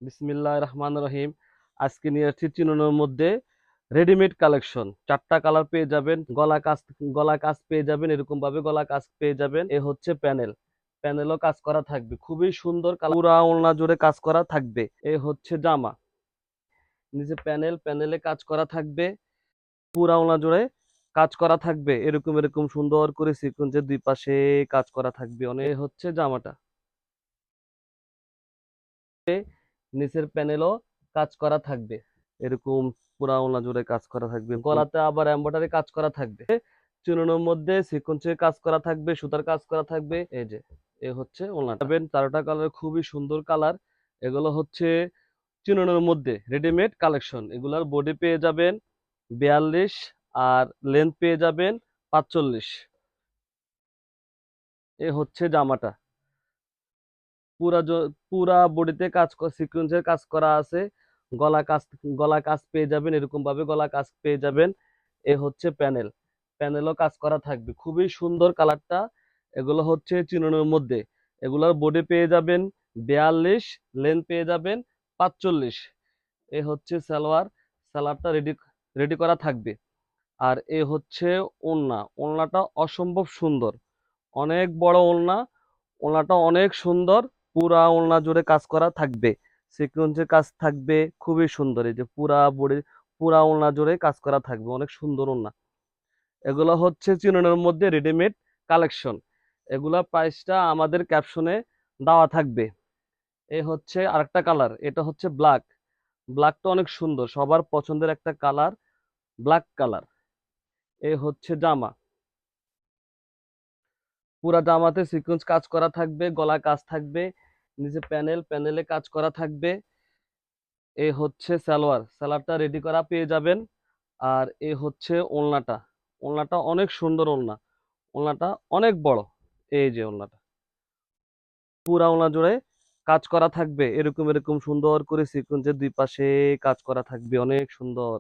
বিসমিল্লাহির রহমানির রহিম। আজকে নিয়ে আসছি চিননের মধ্যে রেডিমেড কালেকশন। 4টা কালার পেয়ে যাবেন, গলা কাজ পেয়ে যাবেন, এরকম ভাবে গলা কাজ পেয়ে যাবেন। এ হচ্ছে প্যানেল, প্যানেলও কাজ করা থাকবে, খুবই সুন্দর কালার, পুরা ওড়না জুড়ে কাজ করা থাকবে। এ হচ্ছে জামা, নিচে প্যানেলে কাজ করা থাকবে, পুরা ওড়না জুড়ে কাজ করা থাকবে, এরকম এরকম সুন্দর করে সিকোয়েন্সের দুই পাশে কাজ করা থাকবে। অনেক এ হচ্ছে জামাটা, নিচের প্যানেলও কাজ করা থাকবে, এরকম পুরা ওড়না জুড়ে কাজ করা থাকবে। গলাতে আবার এমব্রয়ডারি কাজ করা থাকবে, চিননের মধ্যে সিকোয়েন্সের কাজ করা থাকবে, সুতার কাজ করা থাকবে। এই যে এ হচ্ছে ওড়নাটা, 4টা কালার, খুবই সুন্দর কালার। এগুলো হচ্ছে চিননের মধ্যে রেডিমেড কালেকশন। এগুলার বডি পেয়ে যাবেন 42 আর লেন্থ পেয়ে যাবেন 45। এ হচ্ছে জামাটা, পুরা বডিতে কাজ সিকোয়েন্সের কাজ করা আছে। গলা কাজ গলা কাজ পেয়ে যাবেন, এরকম ভাবে গলা কাজ পেয়ে যাবেন। এ হচ্ছে প্যানেলও কাজ করা থাকবে, খুবই সুন্দর কালারটা। এগুলো হচ্ছে চিননের মধ্যে, এগুলোর বডি পেয়ে যাবেন 42, লেন্থ পেয়ে যাবেন 45। এ হচ্ছে সালোয়ারটা রেডি রেডি করা থাকবে। আর এ হচ্ছে ওড়নাটা অসম্ভব সুন্দর, অনেক বড় ওড়না। ওড়নাটা অনেক সুন্দর, পুরা ওড়না জুড়ে কাজ করা থাকবে, সিকোয়েন্সের কাজ থাকবে, খুবই সুন্দর। এই যে পুরা ওড়না জুড়ে কাজ করা থাকবে, অনেক সুন্দর ওড়না। এগুলো হচ্ছে চিননের মধ্যে রেডিমেড কালেকশন। এগুলা প্রাইসটা আমাদের ক্যাপশনে দেওয়া থাকবে। এই হচ্ছে আরেকটা কালার, এটা হচ্ছে ব্ল্যাকটা অনেক সুন্দর, সবার পছন্দের একটা কালার, ব্ল্যাক কালার। এই হচ্ছে জামা, পুরা জামাতে সিকোয়েন্স কাজ করা থাকবে, গলা কাজ থাকবে, নিচে প্যানেলে কাজ করা থাকবে। এই হচ্ছে সালোয়ারটা রেডি করা পেয়ে যাবেন। আর এই হচ্ছে ওড়নাটা অনেক সুন্দর ওড়না, ওড়নাটা অনেক বড়। এই যে ওড়নাটা, পুরা ওড়না জুড়ে কাজ করা থাকবে, এরকম এরকম সুন্দর করে সিকোয়েন্সের দুই পাশে কাজ করা থাকবে, অনেক সুন্দর।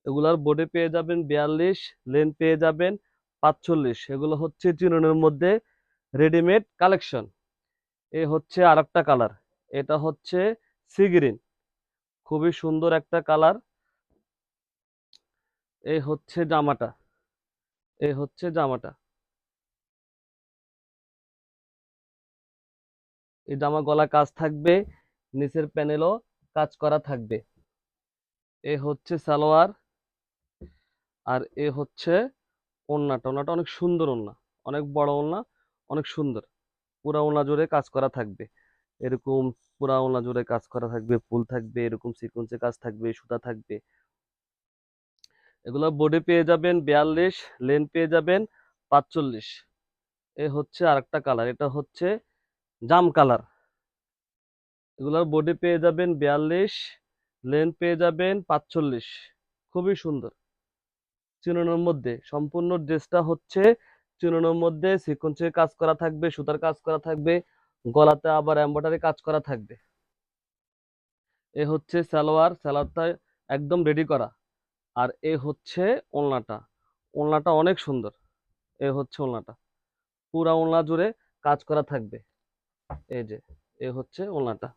এগুলার বডি পেয়ে যাবেন 42, লেন্থ পেয়ে যাবেন 45। এগুলো হচ্ছে চিননের মধ্যে রেডিমেড কালেকশন। এ হচ্ছে আরেকটা কালার, এটা হচ্ছে সি গ্রিন, খুবই সুন্দর একটা কালার। এই হচ্ছে জামাটা, এই হচ্ছে জামাটা, এই জামা গলা কাজ থাকবে, নিচের প্যানেলও কাজ করা থাকবে। এ হচ্ছে সালোয়ার, আর এ হচ্ছে ওড়নাটা অনেক সুন্দর ওড়না, অনেক বড় ওড়না, অনেক সুন্দর। পুরা ওড়না জুড়ে কাজ করা থাকবে, এরকম পুরা ওড়না জুড়ে কাজ করা থাকবে, ফুল থাকবে, এরকম সিকোয়েন্সের কাজ থাকবে, সুতা থাকবে। এগুলো বডি পেয়ে যাবেন 42, লেন্থ পেয়ে যাবেন 45। এ হচ্ছে আরেকটা কালার, এটা হচ্ছে জাম কালার। এগুলোর বডি পেয়ে যাবেন 42, লেন্থ পেয়ে যাবেন 45। খুবই সুন্দর, চিননের মধ্যে সম্পূর্ণ ড্রেসটা হচ্ছে চিননের মধ্যে সিকোয়েন্সের কাজ করা থাকবে, সুতার কাজ করা থাকবে, গলাতে আবার এমব্রয়ডারি কাজ করা থাকবে। এ হচ্ছে সালোয়ারটা একদম রেডি করা। আর এ হচ্ছে ওড়নাটা অনেক সুন্দর। এ হচ্ছে ওড়নাটা, পুরা ওড়না জুড়ে কাজ করা থাকবে। এই যে এ হচ্ছে ওড়নাটা।